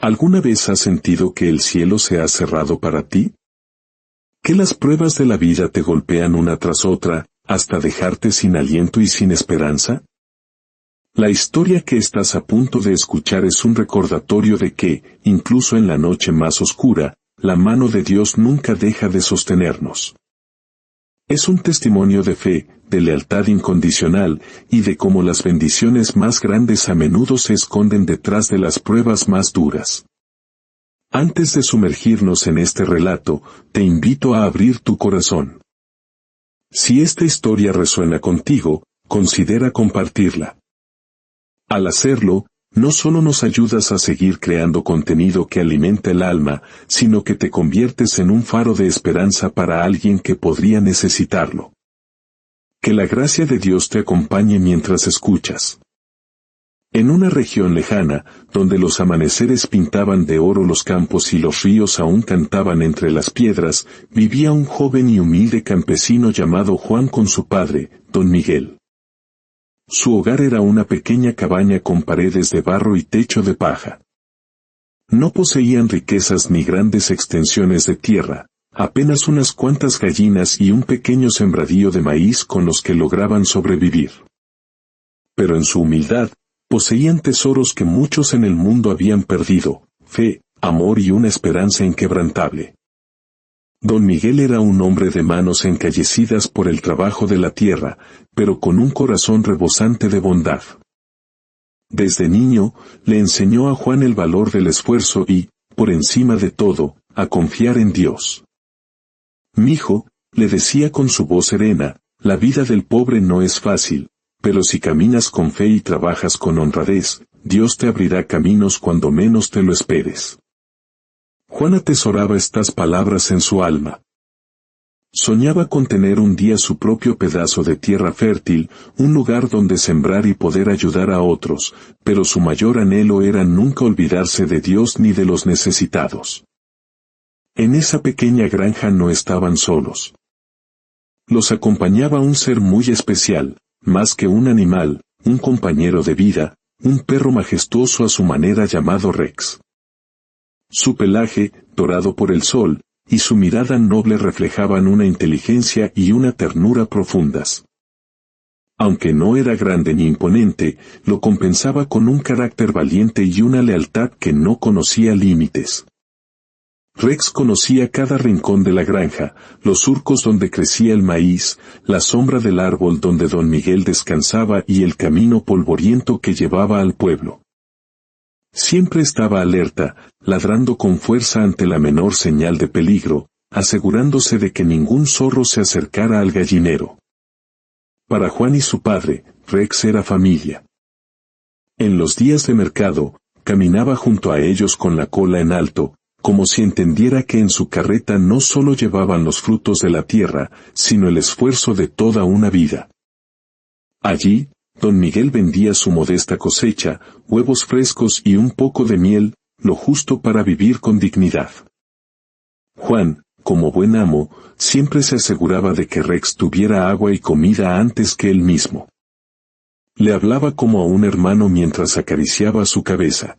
¿Alguna vez has sentido que el cielo se ha cerrado para ti? ¿Que las pruebas de la vida te golpean una tras otra, hasta dejarte sin aliento y sin esperanza? La historia que estás a punto de escuchar es un recordatorio de que, incluso en la noche más oscura, la mano de Dios nunca deja de sostenernos. Es un testimonio de fe, de lealtad incondicional, y de cómo las bendiciones más grandes a menudo se esconden detrás de las pruebas más duras. Antes de sumergirnos en este relato, te invito a abrir tu corazón. Si esta historia resuena contigo, considera compartirla. Al hacerlo, no solo nos ayudas a seguir creando contenido que alimenta el alma, sino que te conviertes en un faro de esperanza para alguien que podría necesitarlo. Que la gracia de Dios te acompañe mientras escuchas. En una región lejana, donde los amaneceres pintaban de oro los campos y los ríos aún cantaban entre las piedras, vivía un joven y humilde campesino llamado Juan con su padre, don Miguel. Su hogar era una pequeña cabaña con paredes de barro y techo de paja. No poseían riquezas ni grandes extensiones de tierra, apenas unas cuantas gallinas y un pequeño sembradío de maíz con los que lograban sobrevivir. Pero en su humildad, poseían tesoros que muchos en el mundo habían perdido: fe, amor y una esperanza inquebrantable. Don Miguel era un hombre de manos encallecidas por el trabajo de la tierra, pero con un corazón rebosante de bondad. Desde niño, le enseñó a Juan el valor del esfuerzo y, por encima de todo, a confiar en Dios. «Mijo», le decía con su voz serena, «la vida del pobre no es fácil, pero si caminas con fe y trabajas con honradez, Dios te abrirá caminos cuando menos te lo esperes». Juan atesoraba estas palabras en su alma. Soñaba con tener un día su propio pedazo de tierra fértil, un lugar donde sembrar y poder ayudar a otros, pero su mayor anhelo era nunca olvidarse de Dios ni de los necesitados. En esa pequeña granja no estaban solos. Los acompañaba un ser muy especial, más que un animal, un compañero de vida, un perro majestuoso a su manera llamado Rex. Su pelaje, dorado por el sol, y su mirada noble reflejaban una inteligencia y una ternura profundas. Aunque no era grande ni imponente, lo compensaba con un carácter valiente y una lealtad que no conocía límites. Rex conocía cada rincón de la granja, los surcos donde crecía el maíz, la sombra del árbol donde don Miguel descansaba y el camino polvoriento que llevaba al pueblo. Siempre estaba alerta, ladrando con fuerza ante la menor señal de peligro, asegurándose de que ningún zorro se acercara al gallinero. Para Juan y su padre, Rex era familia. En los días de mercado, caminaba junto a ellos con la cola en alto, como si entendiera que en su carreta no solo llevaban los frutos de la tierra, sino el esfuerzo de toda una vida. Allí, don Miguel vendía su modesta cosecha, huevos frescos y un poco de miel, lo justo para vivir con dignidad. Juan, como buen amo, siempre se aseguraba de que Rex tuviera agua y comida antes que él mismo. Le hablaba como a un hermano mientras acariciaba su cabeza.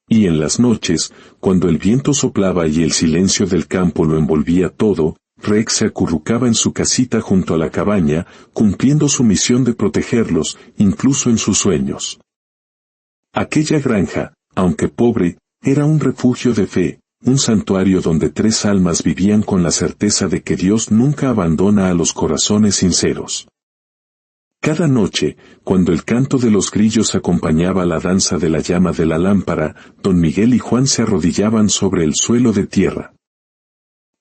Y en las noches, cuando el viento soplaba y el silencio del campo lo envolvía todo, Rex se acurrucaba en su casita junto a la cabaña, cumpliendo su misión de protegerlos, incluso en sus sueños. Aquella granja, aunque pobre, era un refugio de fe, un santuario donde 3 almas vivían con la certeza de que Dios nunca abandona a los corazones sinceros. Cada noche, cuando el canto de los grillos acompañaba la danza de la llama de la lámpara, don Miguel y Juan se arrodillaban sobre el suelo de tierra.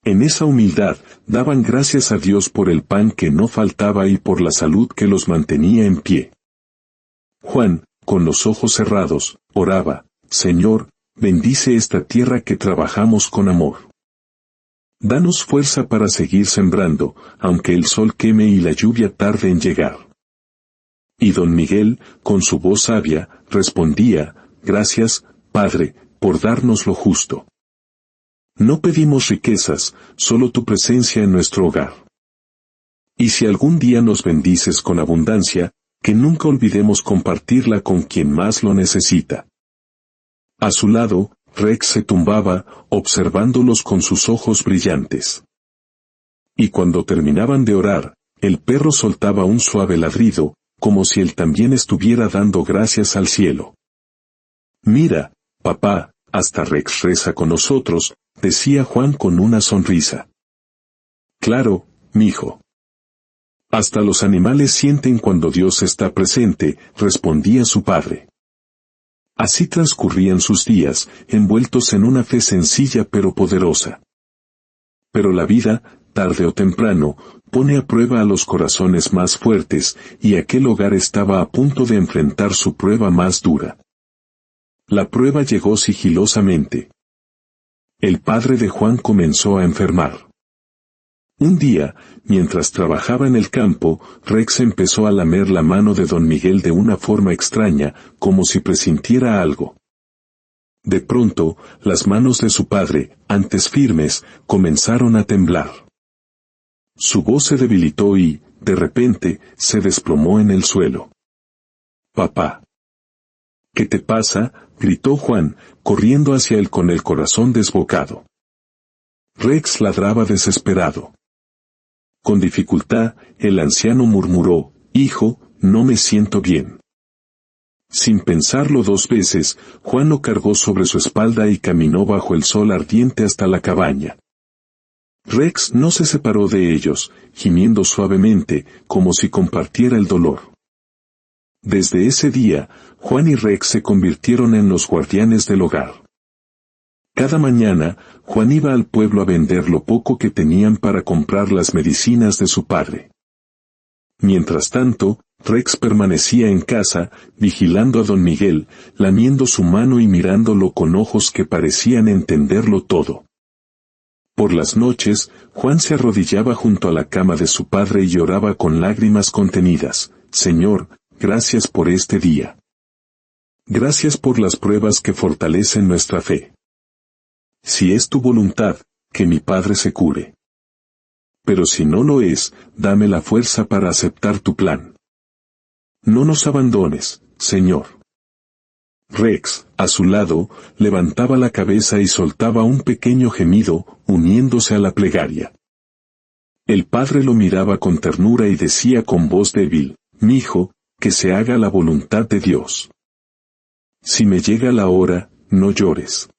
En esa humildad, daban gracias a Dios por el pan que no faltaba y por la salud que los mantenía en pie. Juan, con los ojos cerrados, oraba: «Señor, bendice esta tierra que trabajamos con amor. Danos fuerza para seguir sembrando, aunque el sol queme y la lluvia tarde en llegar». Y don Miguel, con su voz sabia, respondía: «Gracias, Padre, por darnos lo justo. No pedimos riquezas, solo tu presencia en nuestro hogar. Y si algún día nos bendices con abundancia, que nunca olvidemos compartirla con quien más lo necesita». A su lado, Rex se tumbaba, observándolos con sus ojos brillantes. Y cuando terminaban de orar, el perro soltaba un suave ladrido, como si él también estuviera dando gracias al cielo. Mira, papá, hasta Rex reza con nosotros, decía Juan con una sonrisa. Claro, mijo. Hasta los animales sienten cuando Dios está presente, respondía su padre. Así transcurrían sus días, envueltos en una fe sencilla pero poderosa. Pero la vida, tarde o temprano, pone a prueba a los corazones más fuertes, y aquel hogar estaba a punto de enfrentar su prueba más dura. La prueba llegó sigilosamente. El padre de Juan comenzó a enfermar. Un día, mientras trabajaba en el campo, Rex empezó a lamer la mano de don Miguel de una forma extraña, como si presintiera algo. De pronto, las manos de su padre, antes firmes, comenzaron a temblar. Su voz se debilitó y, de repente, se desplomó en el suelo. «Papá». «¿Qué te pasa?», gritó Juan, corriendo hacia él con el corazón desbocado. Rex ladraba desesperado. Con dificultad, el anciano murmuró, «Hijo, no me siento bien». Sin pensarlo dos veces, Juan lo cargó sobre su espalda y caminó bajo el sol ardiente hasta la cabaña. Rex no se separó de ellos, gimiendo suavemente, como si compartiera el dolor. Desde ese día, Juan y Rex se convirtieron en los guardianes del hogar. Cada mañana, Juan iba al pueblo a vender lo poco que tenían para comprar las medicinas de su padre. Mientras tanto, Rex permanecía en casa, vigilando a don Miguel, lamiendo su mano y mirándolo con ojos que parecían entenderlo todo. Por las noches, Juan se arrodillaba junto a la cama de su padre y lloraba con lágrimas contenidas, «Señor, gracias por este día. Gracias por las pruebas que fortalecen nuestra fe. Si es tu voluntad, que mi padre se cure. Pero si no lo es, dame la fuerza para aceptar tu plan. No nos abandones, Señor». Rex, a su lado, levantaba la cabeza y soltaba un pequeño gemido, uniéndose a la plegaria. El padre lo miraba con ternura y decía con voz débil, «Mijo, que se haga la voluntad de Dios. Si me llega la hora, no llores.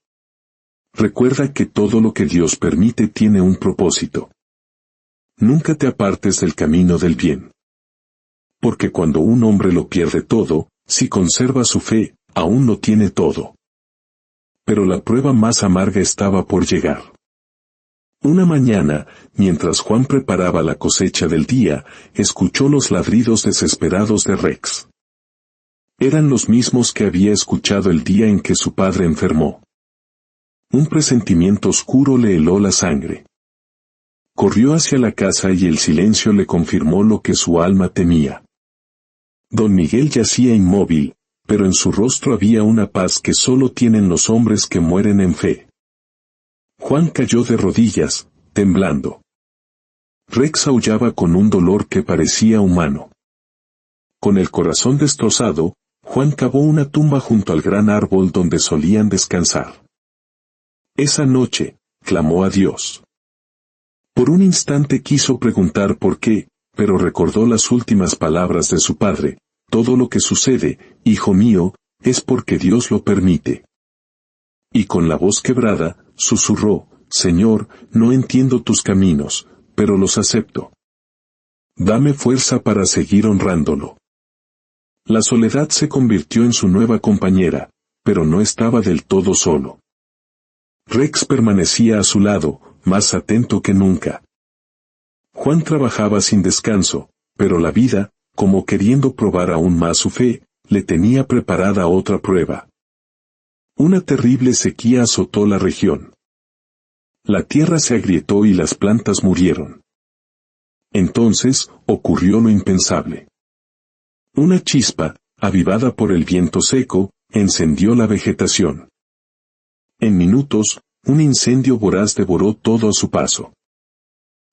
Recuerda que todo lo que Dios permite tiene un propósito. Nunca te apartes del camino del bien. Porque cuando un hombre lo pierde todo, si conserva su fe, aún lo tiene todo». Pero la prueba más amarga estaba por llegar. Una mañana, mientras Juan preparaba la cosecha del día, escuchó los ladridos desesperados de Rex. Eran los mismos que había escuchado el día en que su padre enfermó. Un presentimiento oscuro le heló la sangre. Corrió hacia la casa y el silencio le confirmó lo que su alma temía. Don Miguel yacía inmóvil, pero en su rostro había una paz que solo tienen los hombres que mueren en fe. Juan cayó de rodillas, temblando. Rex aullaba con un dolor que parecía humano. Con el corazón destrozado, Juan cavó una tumba junto al gran árbol donde solían descansar. Esa noche, clamó a Dios. Por un instante quiso preguntar por qué, pero recordó las últimas palabras de su padre: «Todo lo que sucede, hijo mío, es porque Dios lo permite». Y con la voz quebrada, susurró: «Señor, no entiendo tus caminos, pero los acepto. Dame fuerza para seguir honrándolo». La soledad se convirtió en su nueva compañera, pero no estaba del todo solo. Rex permanecía a su lado, más atento que nunca. Juan trabajaba sin descanso, pero la vida, como queriendo probar aún más su fe, le tenía preparada otra prueba. Una terrible sequía azotó la región. La tierra se agrietó y las plantas murieron. Entonces, ocurrió lo impensable. Una chispa, avivada por el viento seco, encendió la vegetación. En minutos, un incendio voraz devoró todo a su paso.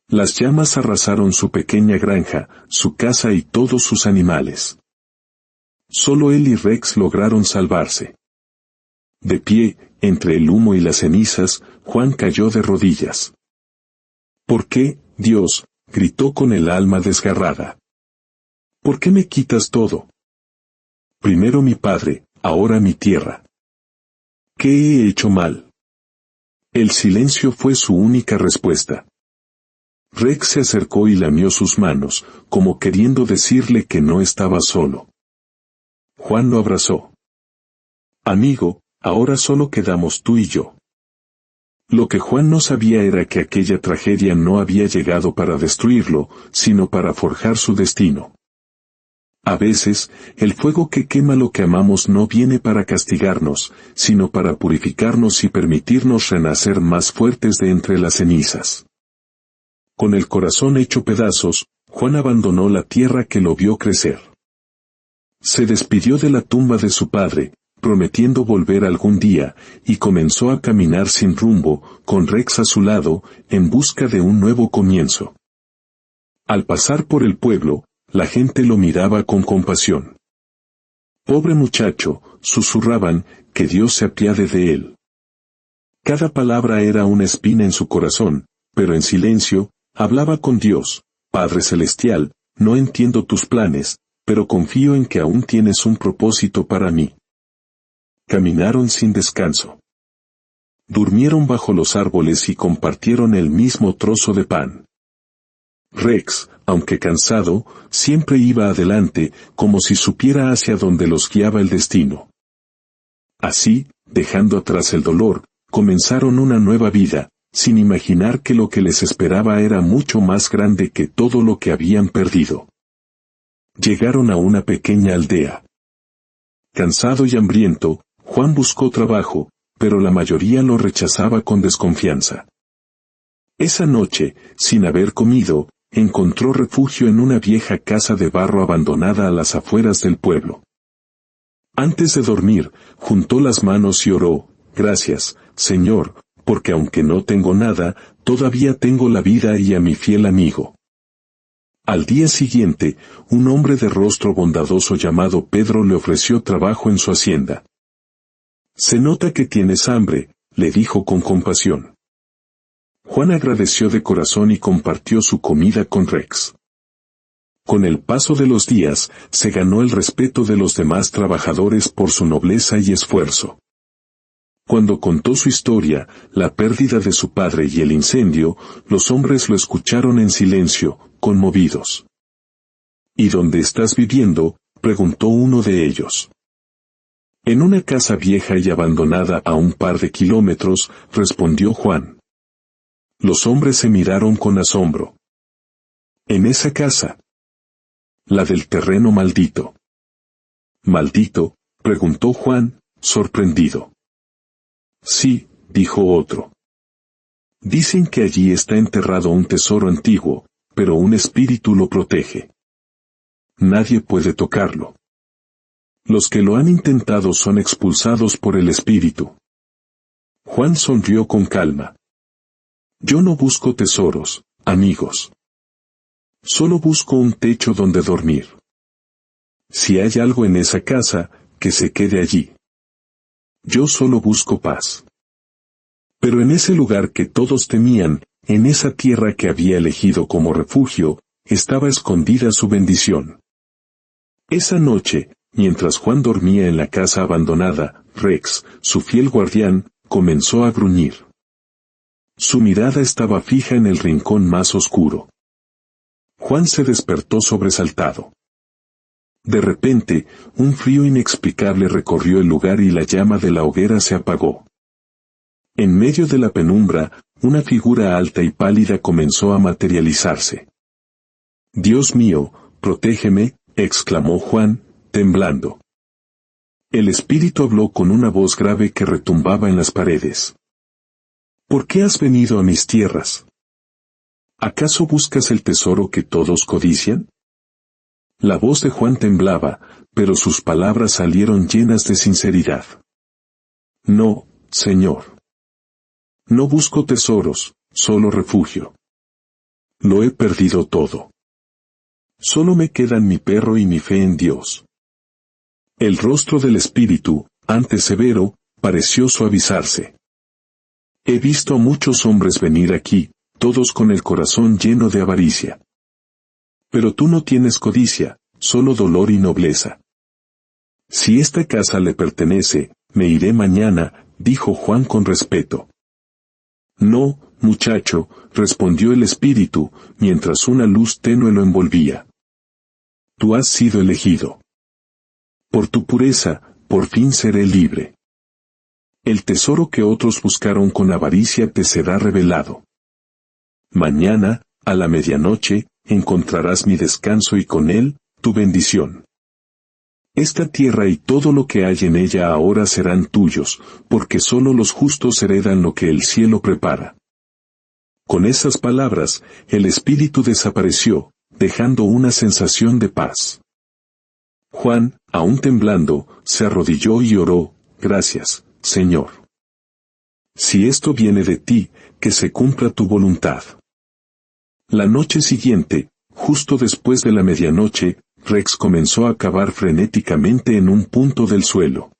Las llamas arrasaron su pequeña granja, su casa y todos sus animales. Solo él y Rex lograron salvarse. De pie, entre el humo y las cenizas, Juan cayó de rodillas. ¿Por qué, Dios?, gritó con el alma desgarrada. ¿Por qué me quitas todo? Primero mi padre, ahora mi tierra. ¿Qué he hecho mal? El silencio fue su única respuesta. Rex se acercó y lamió sus manos, como queriendo decirle que no estaba solo. Juan lo abrazó. Amigo, ahora solo quedamos tú y yo. Lo que Juan no sabía era que aquella tragedia no había llegado para destruirlo, sino para forjar su destino. A veces, el fuego que quema lo que amamos no viene para castigarnos, sino para purificarnos y permitirnos renacer más fuertes de entre las cenizas. Con el corazón hecho pedazos, Juan abandonó la tierra que lo vio crecer. Se despidió de la tumba de su padre, prometiendo volver algún día, y comenzó a caminar sin rumbo, con Rex a su lado, en busca de un nuevo comienzo. Al pasar por el pueblo, la gente lo miraba con compasión. Pobre muchacho, susurraban, que Dios se apiade de él. Cada palabra era una espina en su corazón, pero en silencio, hablaba con Dios: Padre Celestial, no entiendo tus planes, pero confío en que aún tienes un propósito para mí. Caminaron sin descanso. Durmieron bajo los árboles y compartieron el mismo trozo de pan. Rex, aunque cansado, siempre iba adelante, como si supiera hacia dónde los guiaba el destino. Así, dejando atrás el dolor, comenzaron una nueva vida, sin imaginar que lo que les esperaba era mucho más grande que todo lo que habían perdido. Llegaron a una pequeña aldea. Cansado y hambriento, Juan buscó trabajo, pero la mayoría lo rechazaba con desconfianza. Esa noche, sin haber comido, encontró refugio en una vieja casa de barro abandonada a las afueras del pueblo. Antes de dormir, juntó las manos y oró: Gracias, Señor, porque aunque no tengo nada, todavía tengo la vida y a mi fiel amigo. Al día siguiente, un hombre de rostro bondadoso llamado Pedro le ofreció trabajo en su hacienda. Se nota que tienes hambre, le dijo con compasión. Juan agradeció de corazón y compartió su comida con Rex. Con el paso de los días, se ganó el respeto de los demás trabajadores por su nobleza y esfuerzo. Cuando contó su historia, la pérdida de su padre y el incendio, los hombres lo escucharon en silencio, conmovidos. ¿Y dónde estás viviendo?, preguntó uno de ellos. En una casa vieja y abandonada a un par de kilómetros, respondió Juan. Los hombres se miraron con asombro. ¿En esa casa? La del terreno maldito. ¿Maldito?, preguntó Juan, sorprendido. Sí, dijo otro. Dicen que allí está enterrado un tesoro antiguo, pero un espíritu lo protege. Nadie puede tocarlo. Los que lo han intentado son expulsados por el espíritu. Juan sonrió con calma. Yo no busco tesoros, amigos. Solo busco un techo donde dormir. Si hay algo en esa casa, que se quede allí. Yo solo busco paz. Pero en ese lugar que todos temían, en esa tierra que había elegido como refugio, estaba escondida su bendición. Esa noche, mientras Juan dormía en la casa abandonada, Rex, su fiel guardián, comenzó a gruñir. Su mirada estaba fija en el rincón más oscuro. Juan se despertó sobresaltado. De repente, un frío inexplicable recorrió el lugar y la llama de la hoguera se apagó. En medio de la penumbra, una figura alta y pálida comenzó a materializarse. «Dios mío, protégeme», exclamó Juan, temblando. El espíritu habló con una voz grave que retumbaba en las paredes. «¿Por qué has venido a mis tierras? ¿Acaso buscas el tesoro que todos codician?» La voz de Juan temblaba, pero sus palabras salieron llenas de sinceridad. «No, Señor. No busco tesoros, solo refugio. Lo he perdido todo. Solo me quedan mi perro y mi fe en Dios». El rostro del espíritu, antes severo, pareció suavizarse. He visto a muchos hombres venir aquí, todos con el corazón lleno de avaricia. Pero tú no tienes codicia, solo dolor y nobleza. Si esta casa le pertenece, me iré mañana, dijo Juan con respeto. No, muchacho, respondió el espíritu, mientras una luz tenue lo envolvía. Tú has sido elegido. Por tu pureza, por fin seré libre. El tesoro que otros buscaron con avaricia te será revelado. Mañana, a la medianoche, encontrarás mi descanso y con él, tu bendición. Esta tierra y todo lo que hay en ella ahora serán tuyos, porque solo los justos heredan lo que el cielo prepara. Con esas palabras, el espíritu desapareció, dejando una sensación de paz. Juan, aún temblando, se arrodilló y oró, gracias, Señor. Si esto viene de ti, que se cumpla tu voluntad. La noche siguiente, justo después de la medianoche, Rex comenzó a cavar frenéticamente en un punto del suelo.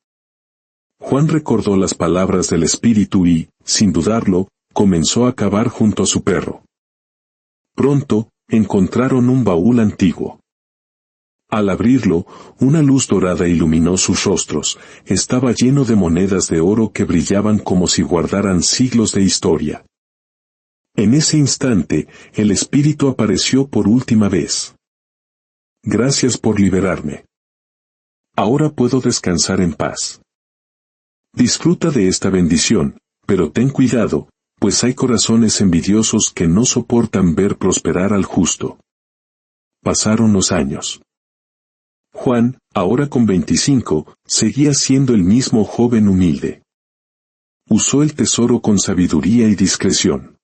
Juan recordó las palabras del espíritu y, sin dudarlo, comenzó a cavar junto a su perro. Pronto, encontraron un baúl antiguo. Al abrirlo, una luz dorada iluminó sus rostros, estaba lleno de monedas de oro que brillaban como si guardaran siglos de historia. En ese instante, el espíritu apareció por última vez. Gracias por liberarme. Ahora puedo descansar en paz. Disfruta de esta bendición, pero ten cuidado, pues hay corazones envidiosos que no soportan ver prosperar al justo. Pasaron los años. Juan, ahora con 25, seguía siendo el mismo joven humilde. Usó el tesoro con sabiduría y discreción.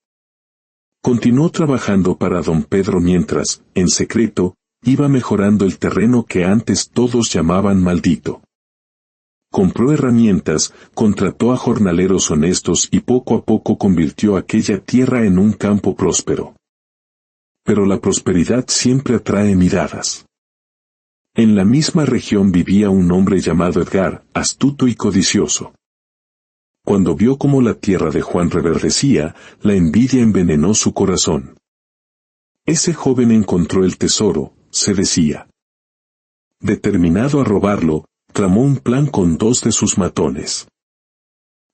Continuó trabajando para don Pedro mientras, en secreto, iba mejorando el terreno que antes todos llamaban maldito. Compró herramientas, contrató a jornaleros honestos y poco a poco convirtió aquella tierra en un campo próspero. Pero la prosperidad siempre atrae miradas. En la misma región vivía un hombre llamado Edgar, astuto y codicioso. Cuando vio cómo la tierra de Juan reverdecía, la envidia envenenó su corazón. Ese joven encontró el tesoro, se decía. Determinado a robarlo, tramó un plan con 2 de sus matones.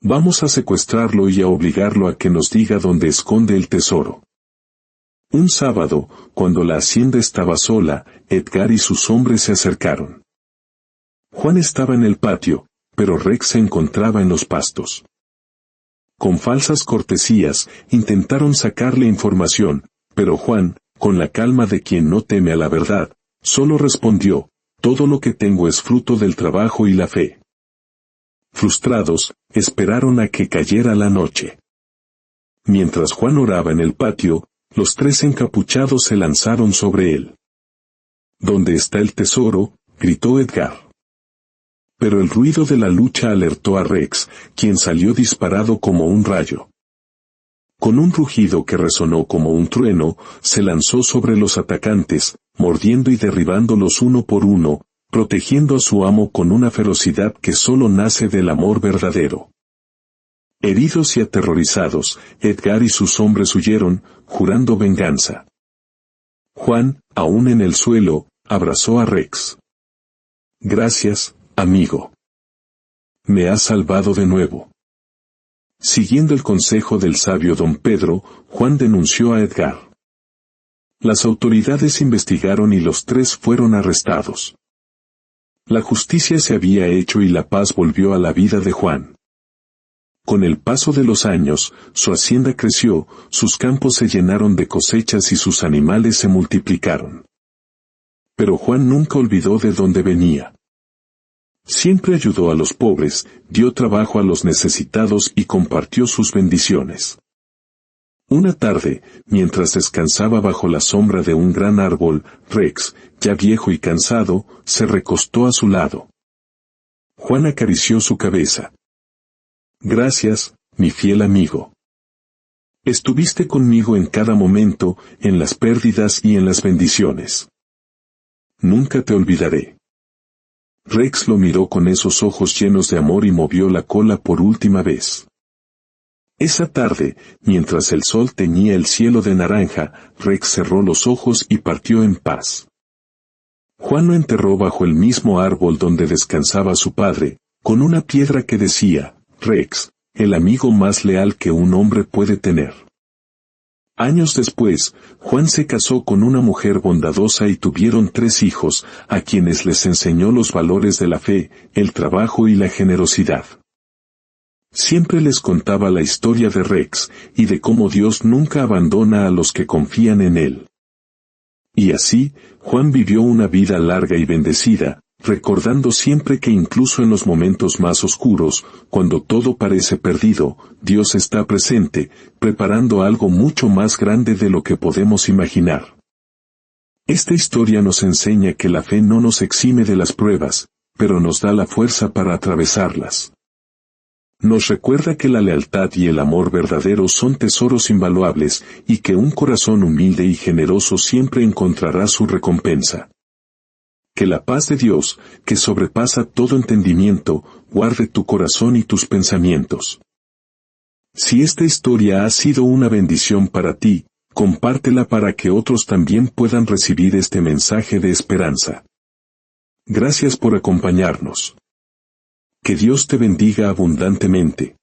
Vamos a secuestrarlo y a obligarlo a que nos diga dónde esconde el tesoro. Un sábado, cuando la hacienda estaba sola, Edgar y sus hombres se acercaron. Juan estaba en el patio, pero Rex se encontraba en los pastos. Con falsas cortesías, intentaron sacarle información, pero Juan, con la calma de quien no teme a la verdad, solo respondió, todo lo que tengo es fruto del trabajo y la fe. Frustrados, esperaron a que cayera la noche. Mientras Juan oraba en el patio, los 3 encapuchados se lanzaron sobre él. ¿Dónde está el tesoro?, gritó Edgar. Pero el ruido de la lucha alertó a Rex, quien salió disparado como un rayo. Con un rugido que resonó como un trueno, se lanzó sobre los atacantes, mordiendo y derribándolos uno por uno, protegiendo a su amo con una ferocidad que solo nace del amor verdadero. Heridos y aterrorizados, Edgar y sus hombres huyeron, jurando venganza. Juan, aún en el suelo, abrazó a Rex. Gracias, amigo. Me has salvado de nuevo. Siguiendo el consejo del sabio don Pedro, Juan denunció a Edgar. Las autoridades investigaron y los 3 fueron arrestados. La justicia se había hecho y la paz volvió a la vida de Juan. Con el paso de los años, su hacienda creció, sus campos se llenaron de cosechas y sus animales se multiplicaron. Pero Juan nunca olvidó de dónde venía. Siempre ayudó a los pobres, dio trabajo a los necesitados y compartió sus bendiciones. Una tarde, mientras descansaba bajo la sombra de un gran árbol, Rex, ya viejo y cansado, se recostó a su lado. Juan acarició su cabeza. Gracias, mi fiel amigo. Estuviste conmigo en cada momento, en las pérdidas y en las bendiciones. Nunca te olvidaré. Rex lo miró con esos ojos llenos de amor y movió la cola por última vez. Esa tarde, mientras el sol teñía el cielo de naranja, Rex cerró los ojos y partió en paz. Juan lo enterró bajo el mismo árbol donde descansaba su padre, con una piedra que decía, Rex, el amigo más leal que un hombre puede tener. Años después, Juan se casó con una mujer bondadosa y tuvieron 3 hijos, a quienes les enseñó los valores de la fe, el trabajo y la generosidad. Siempre les contaba la historia de Rex, y de cómo Dios nunca abandona a los que confían en Él. Y así, Juan vivió una vida larga y bendecida, recordando siempre que incluso en los momentos más oscuros, cuando todo parece perdido, Dios está presente, preparando algo mucho más grande de lo que podemos imaginar. Esta historia nos enseña que la fe no nos exime de las pruebas, pero nos da la fuerza para atravesarlas. Nos recuerda que la lealtad y el amor verdadero son tesoros invaluables, y que un corazón humilde y generoso siempre encontrará su recompensa. Que la paz de Dios, que sobrepasa todo entendimiento, guarde tu corazón y tus pensamientos. Si esta historia ha sido una bendición para ti, compártela para que otros también puedan recibir este mensaje de esperanza. Gracias por acompañarnos. Que Dios te bendiga abundantemente.